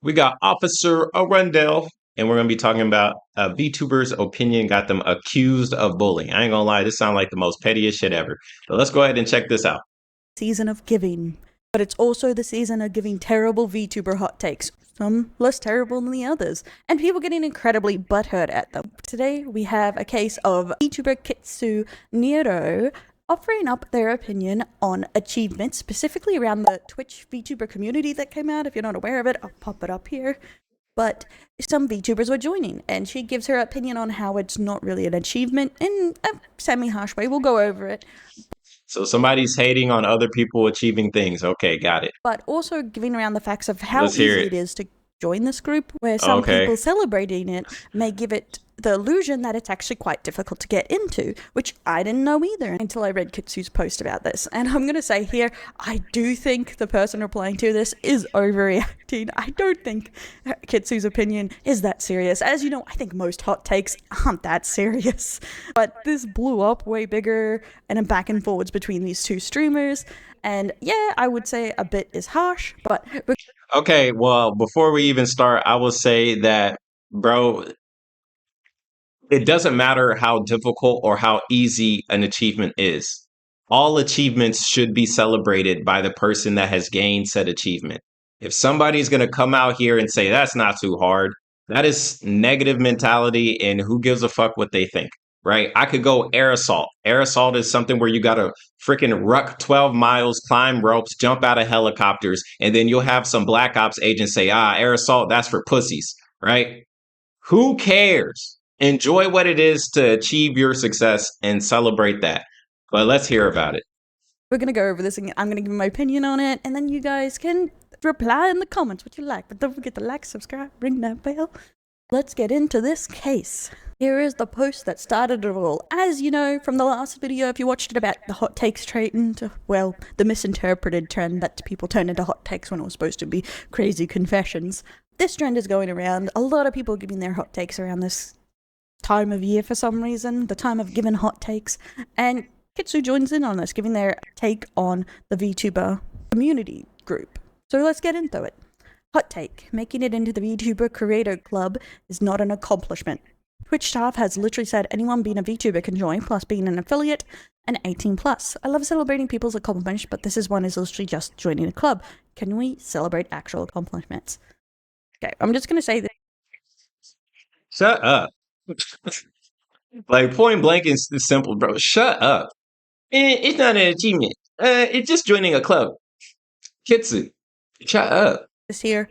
We got Officer Erundel, and we're going to be talking about a VTuber's opinion got them accused of bullying. I ain't gonna lie, this sounds like the most pettiest shit ever. But let's go ahead and check this out. Season of giving, but it's also the season of giving terrible VTuber hot takes, some less terrible than the others, and people getting incredibly butthurt at them. Today we have a case of VTuber Kitsu Nero offering up their opinion on achievements, specifically around the Twitch VTuber community that came out. If you're not aware of it, I'll pop it up here. But some VTubers were joining, and she gives her opinion on how it's not really an achievement in a semi-harsh way. We'll go over it. So somebody's hating on other people achieving things. Okay, got it. But also giving around the facts of how Let's hear easy it. it is to join this group, where some Okay. people celebrating it may give it the illusion that it's actually quite difficult to get into, which I didn't know either until I read Kitsu's post about this. And I'm going to say here, I do think the person replying to this is overreacting. I don't think Kitsu's opinion is that serious. As you know, I think most hot takes aren't that serious. But this blew up way bigger and a back and forwards between these two streamers. And yeah, I would say a bit is harsh, but Okay, well, before we even start, I will say that, bro, it doesn't matter how difficult or how easy an achievement is. All achievements should be celebrated by the person that has gained said achievement. If somebody's going to come out here and say that's not too hard, that is negative mentality, and who gives a fuck what they think, right? I could go air assault. Air assault is something where you got to freaking ruck 12 miles, climb ropes, jump out of helicopters, and then you'll have some black ops agents say, air assault, that's for pussies, right? Who cares? Enjoy what it is to achieve your success and celebrate that. But let's hear about it. we're going to go over this and I'm going to give my opinion on it, and then you guys can reply in the comments what you like. But don't forget to like, subscribe, ring that bell. Let's get into this case. Here is the post that started it all. As you know from the last video, if you watched it, about the hot takes trend, well, the misinterpreted trend that people turn into hot takes when it was supposed to be crazy confessions. This trend is going around. A lot of people giving their hot takes around this time of year for some reason, the time of giving hot takes. And Kitsu joins in on this, giving their take on the VTuber community group. So let's get into it. Hot take: making it into the VTuber Creator Club is not an accomplishment. Twitch staff has literally said anyone being a VTuber can join, plus being an affiliate and 18 plus. I love celebrating people's accomplishments, but this is one is literally just joining a club. Can we celebrate actual accomplishments? Okay, I'm just going to say that. Shut up. Like, point blank is simple, bro. Shut up. It's not an achievement. It's just joining a club. Kitsu, shut up. This here,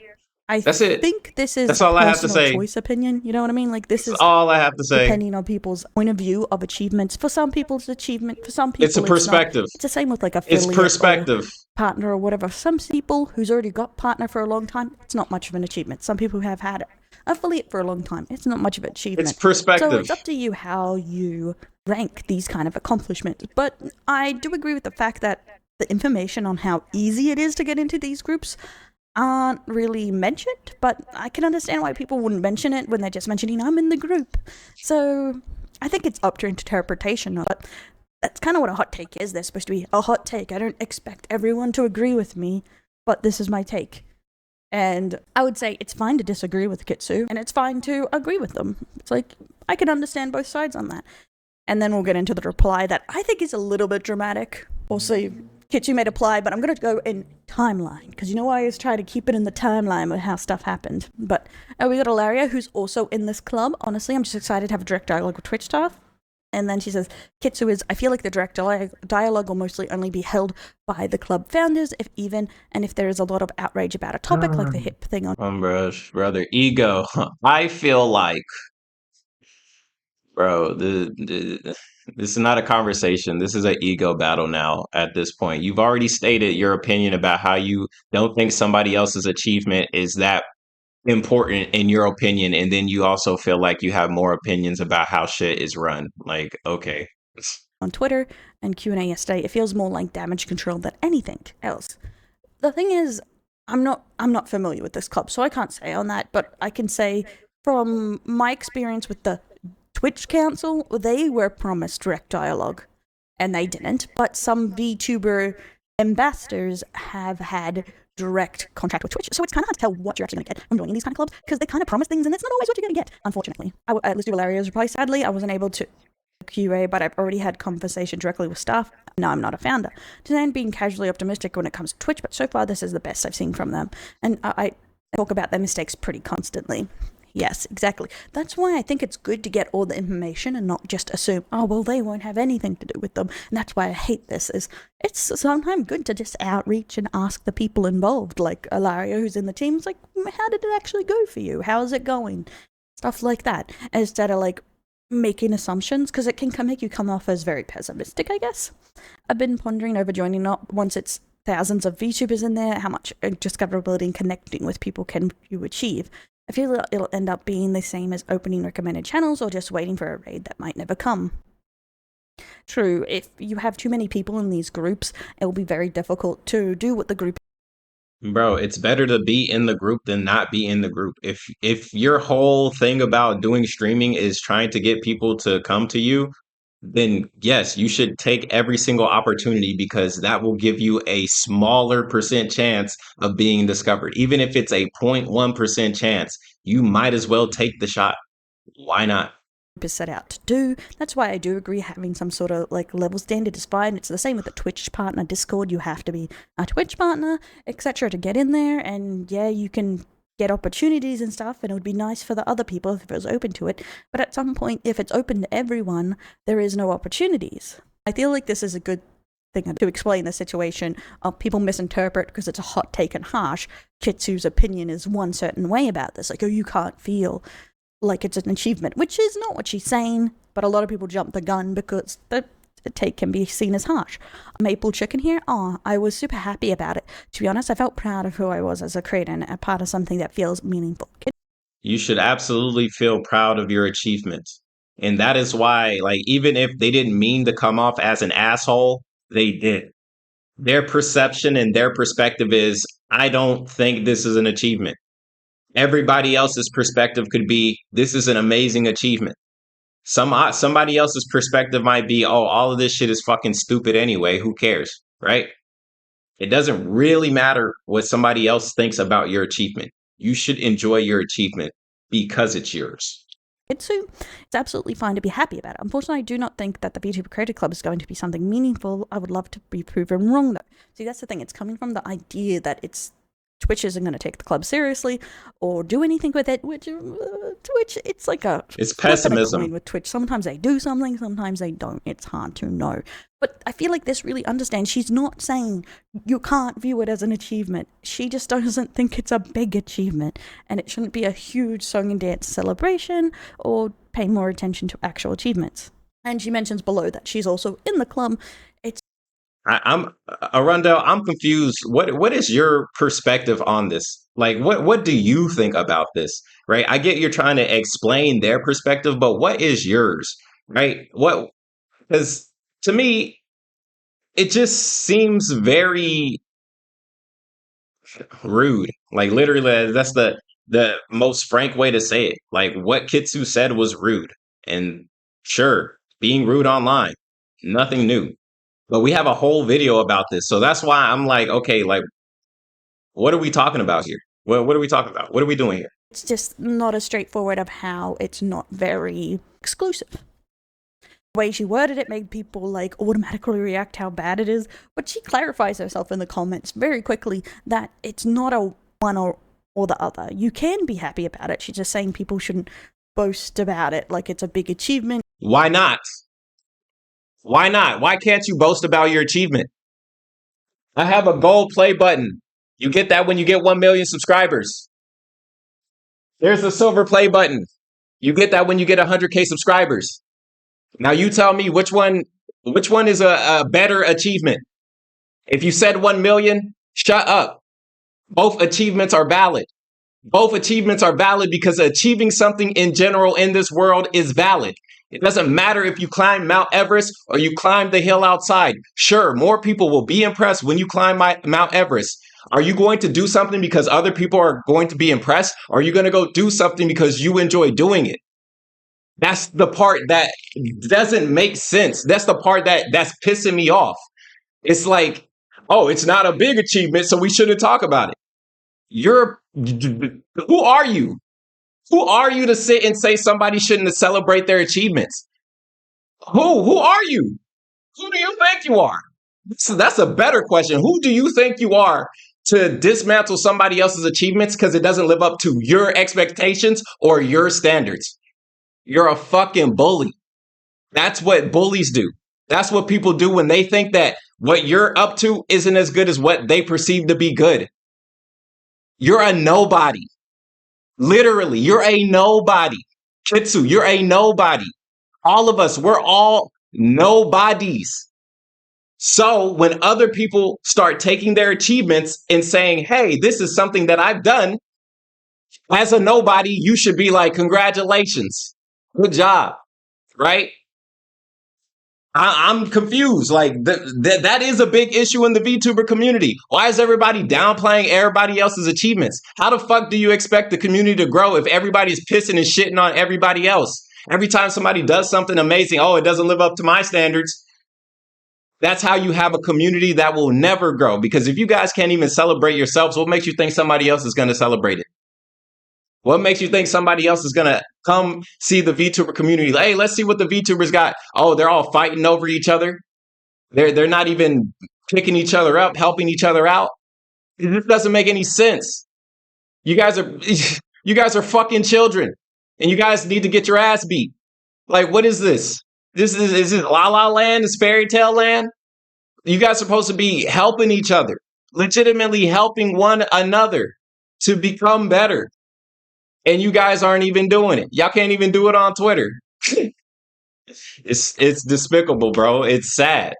That's it. think this is That's all I have to personal say. choice opinion. You know what I mean? Like, this That's is all I have to say. depending on people's point of view of achievements. For some people, it's achievement. For some people, It's a perspective. It's the same with like It's affiliate perspective. or partner or whatever. Some people who's already got partner for a long time, it's not much of an achievement. Some people who have had affiliate for a long time, it's not much of an achievement. It's perspective. So it's up to you how you rank these kind of accomplishments. But I do agree with the fact that the information on how easy it is to get into these groups aren't really mentioned, but I can understand why people wouldn't mention it when they're just mentioning I'm in the group. So I think it's up to interpretation of it. That's kind of what a hot take is. They're supposed to be a hot take. I don't expect everyone to agree with me, but this is my take. And I would say it's fine to disagree with Kitsu, and it's fine to agree with them. It's like, I can understand both sides on that. And then we'll get into the reply that I think is a little bit dramatic. Also, Kitsu made a reply, but I'm going to go in timeline, because you know I always try to keep it in the timeline of how stuff happened. But we got Ilaria, who's also in this club. Honestly, I'm just excited to have a direct dialogue with Twitch staff. And then she says, Kitsu is, I feel like the direct dialogue will mostly only be held by the club founders, if even, and if there is a lot of outrage about a topic, like the hip thing on... Brother, ego. I feel like, bro, this is not a conversation. This is an ego battle now at this point. You've already stated your opinion about how you don't think somebody else's achievement is that important in your opinion, and then you also feel like you have more opinions about how shit is run. Like, okay. On Twitter and Q&A yesterday, it feels more like damage control than anything else. The thing is, I'm not familiar with this club, so I can't say on that, but I can say from my experience with the Twitch Council, they were promised direct dialogue, and they didn't. But some VTuber ambassadors have had direct contract with Twitch, so it's kind of hard to tell what you're actually going to get from joining these kind of clubs, because they kind of promise things and it's not always what you're going to get, unfortunately. Let's do Valeria's reply. Sadly, I wasn't able to QA, but I've already had conversation directly with staff. No, I'm not a founder. Today I'm being casually optimistic when it comes to Twitch, but so far this is the best I've seen from them, and I talk about their mistakes pretty constantly. Yes, exactly. That's why I think it's good to get all the information and not just assume, oh, well, they won't have anything to do with them. And that's why I hate this, is it's sometimes good to just outreach and ask the people involved, like Ilaria, who's in the team. It's like, how did it actually go for you? How's it going? Stuff like that, instead of like making assumptions, because it can make you come off as very pessimistic, I guess. I've been pondering over joining up once it's thousands of VTubers in there, how much discoverability and connecting with people can you achieve. I feel that it'll end up being the same as opening recommended channels or just waiting for a raid that might never come. True, if you have too many people in these groups, it will be very difficult to do what the group. Bro, it's better to be in the group than not be in the group. If your whole thing about doing streaming is trying to get people to come to you, then yes, you should take every single opportunity, because that will give you a smaller percent chance of being discovered. Even if it's a 0.1% chance, you might as well take the shot. Why not? Is set out to do. That's why I do agree having some sort of like level standard is fine. It's the same with the Twitch partner Discord. You have to be a Twitch partner, etc., to get in there, and yeah, you can get opportunities and stuff, and it would be nice for the other people if it was open to it. But at some point, if it's open to everyone, there is no opportunities. I feel like this is a good thing to explain the situation of people misinterpret because it's a hot take and harsh. Kitsu's opinion is one certain way about this, like, oh, you can't feel like it's an achievement, which is not what she's saying, but a lot of people jump the gun because the take can be seen as harsh. Maple Chicken here, I was super happy about it. To be honest, I felt proud of who I was as a creator and a part of something that feels meaningful. You should absolutely feel proud of your achievements. And that is why, like, even if they didn't mean to come off as an asshole, they did. Their perception and their perspective is, I don't think this is an achievement. Everybody else's perspective could be, this is an amazing achievement. Somebody else's perspective might be, oh, all of this shit is fucking stupid anyway. Who cares, right? It doesn't really matter what somebody else thinks about your achievement. You should enjoy your achievement because it's yours. It's absolutely fine to be happy about it. Unfortunately, I do not think that the VTuber Creator Club is going to be something meaningful. I would love to be proven wrong, though. See, that's the thing. It's coming from the idea that Twitch isn't going to take the club seriously or do anything with it, which Twitch, it's like it's pessimism with Twitch. Sometimes they do something, sometimes they don't. It's hard to know. But I feel like this really understands. She's not saying you can't view it as an achievement. She just doesn't think it's a big achievement, and it shouldn't be a huge song and dance celebration or pay more attention to actual achievements. And she mentions below that she's also in the club. I'm Arundel, I'm confused. What is your perspective on this? Like, what do you think about this? Right? I get you're trying to explain their perspective, but what is yours? Right? Because to me, it just seems very rude. Like, literally, that's the most frank way to say it. Like, what Kitsu said was rude. And sure, being rude online, nothing new. But we have a whole video about this. So that's why I'm like, okay, like, what are we talking about here? What are we talking about? What are we doing here? It's just not as straightforward of how it's not very exclusive. The way she worded it made people like automatically react how bad it is. But she clarifies herself in the comments very quickly that it's not a one or the other. You can be happy about it. She's just saying people shouldn't boast about it like it's a big achievement. Why not? Why not? Why can't you boast about your achievement? I have a gold play button. You get that when you get 1 million subscribers. There's a silver play button. You get that when you get 100K subscribers. Now you tell me which one is a better achievement. If you said 1 million, shut up. Both achievements are valid. Both achievements are valid because achieving something in general in this world is valid. It doesn't matter if you climb Mount Everest or you climb the hill outside. Sure, more people will be impressed when you climb Mount Everest. Are you going to do something because other people are going to be impressed? Or are you going to go do something because you enjoy doing it? That's the part that doesn't make sense. That's the part that's pissing me off. It's like, Oh, it's not a big achievement, so we shouldn't talk about it. Who are you? Who are you to sit and say somebody shouldn't celebrate their achievements? Who are you? Who do you think you are? So that's a better question. Who do you think you are to dismantle somebody else's achievements because it doesn't live up to your expectations or your standards? You're a fucking bully. That's what bullies do. That's what people do when they think that what you're up to isn't as good as what they perceive to be good. You're a nobody. Literally, you're a nobody. Kitsu, you're a nobody. All of us, we're all nobodies. So when other people start taking their achievements and saying, hey, this is something that I've done, as a nobody, you should be like, congratulations. Good job. Right? I'm confused. Like that is a big issue in the VTuber community. Why is everybody downplaying everybody else's achievements? How the fuck do you expect the community to grow if everybody's pissing and shitting on everybody else? Every time somebody does something amazing, oh, it doesn't live up to my standards. That's how you have a community that will never grow. Because if you guys can't even celebrate yourselves, what makes you think somebody else is going to celebrate it? What makes you think somebody else is going to come see the VTuber community? Hey, let's see what the VTubers got. Oh, they're all fighting over each other. They're not even picking each other up, helping each other out. This doesn't make any sense. You guys are fucking children, and you guys need to get your ass beat. Like, what is this? Is this La La Land? Is fairy tale land? You guys are supposed to be helping each other, legitimately helping one another to become better. And you guys aren't even doing it. Y'all can't even do it on Twitter. It's despicable, bro. It's sad.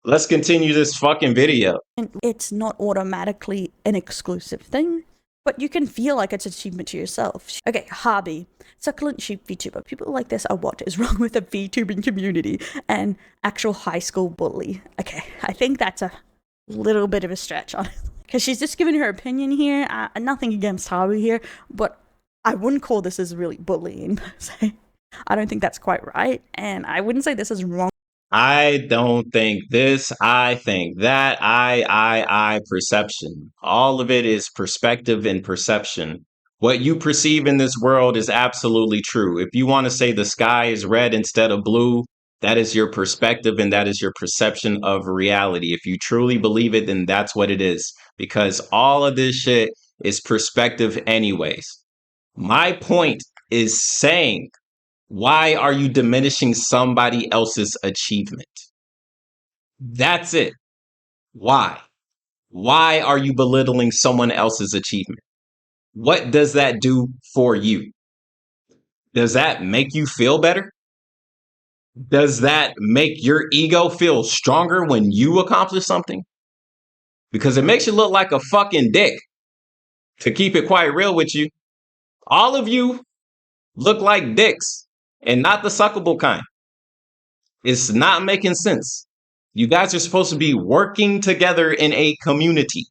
Let's continue this fucking video. It's not automatically an exclusive thing, but you can feel like it's an achievement to yourself. Okay, hobby. Succulent sheep VTuber. People like this are what is wrong with the VTubing community and actual high school bully. Okay, I think that's a little bit of a stretch on it. Because she's just giving her opinion here. Nothing against hobby here, but I wouldn't call this as really bullying per se. I don't think that's quite right, and I wouldn't say this is wrong. I don't think this, I think that, perception. All of it is perspective and perception. What you perceive in this world is absolutely true. If you want to say the sky is red instead of blue, that is your perspective and that is your perception of reality. If you truly believe it, then that's what it is. Because all of this shit is perspective anyways. My point is saying, why are you diminishing somebody else's achievement? That's it. Why? Why are you belittling someone else's achievement? What does that do for you? Does that make you feel better? Does that make your ego feel stronger when you accomplish something? Because it makes you look like a fucking dick. To keep it quite real with you, all of you look like dicks and not the suckable kind. It's not making sense. You guys are supposed to be working together in a community.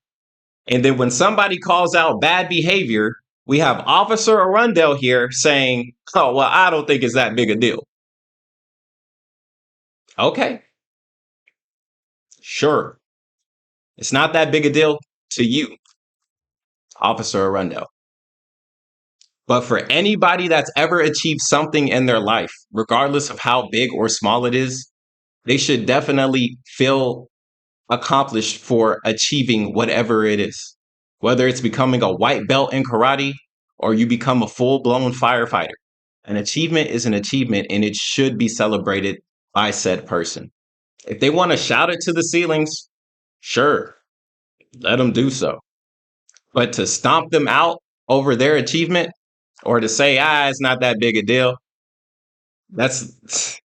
And then when somebody calls out bad behavior, we have Officer Erundel here saying, oh, well, I don't think it's that big a deal. Okay. Sure. It's not that big a deal to you, Officer Erundel. But for anybody that's ever achieved something in their life, regardless of how big or small it is, they should definitely feel accomplished for achieving whatever it is. Whether it's becoming a white belt in karate or you become a full-blown firefighter. An achievement is an achievement and it should be celebrated by said person. If they want to shout it to the ceilings, sure, let them do so. But to stomp them out over their achievement or to say, it's not that big a deal, that's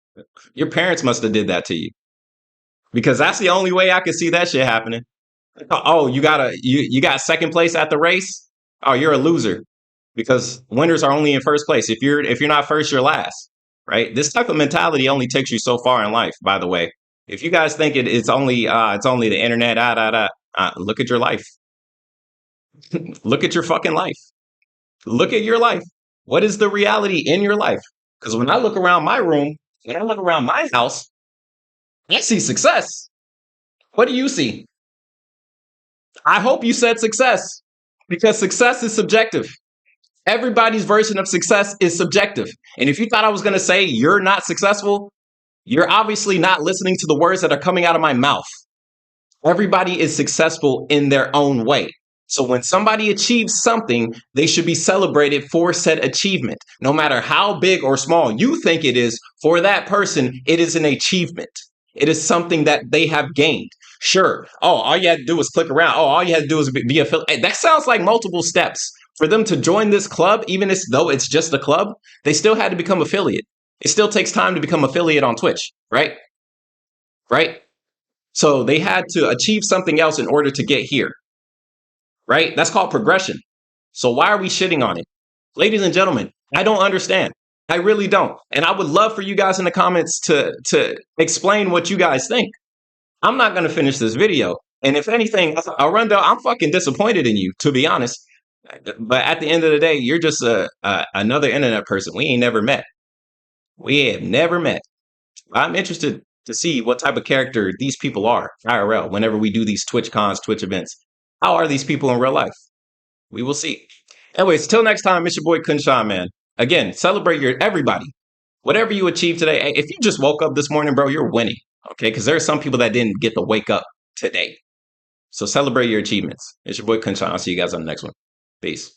your parents must have did that to you. Because that's the only way I could see that shit happening. Oh, you got second place at the race? Oh, you're a loser. Because winners are only in first place. If you're not first, you're last. Right? This type of mentality only takes you so far in life, by the way. If you guys think it's only the internet, look at your life. Look at your fucking life. Look at your life. What is the reality in your life? Because when I look around my room, when I look around my house, I see success. What do you see? I hope you said success because success is subjective. Everybody's version of success is subjective. And if you thought I was going to say you're not successful, you're obviously not listening to the words that are coming out of my mouth. Everybody is successful in their own way. So when somebody achieves something, they should be celebrated for said achievement. No matter how big or small you think it is, for that person, it is an achievement. It is something that they have gained. Sure. Oh, all you had to do was click around. Oh, all you had to do is be affiliated. That sounds like multiple steps. For them to join this club, even though it's just a club, they still had to become affiliate. It still takes time to become affiliate on Twitch, right? Right? So they had to achieve something else in order to get here, right? That's called progression. So why are we shitting on it? Ladies and gentlemen, I don't understand. I really don't. And I would love for you guys in the comments to explain what you guys think. I'm not going to finish this video. And if anything, Arundel, I'm fucking disappointed in you, to be honest. But at the end of the day, you're just another internet person. We ain't never met. We have never met. I'm interested to see what type of character these people are IRL whenever we do these Twitch cons, Twitch events. How are these people in real life? We will see. Anyways, till next time, it's your boy KhunShawn, man. Again, celebrate your everybody. Whatever you achieve today, if you just woke up this morning, bro, you're winning. Okay, because there are some people that didn't get to wake up today. So celebrate your achievements. It's your boy KhunShawn. I'll see you guys on the next one. Peace.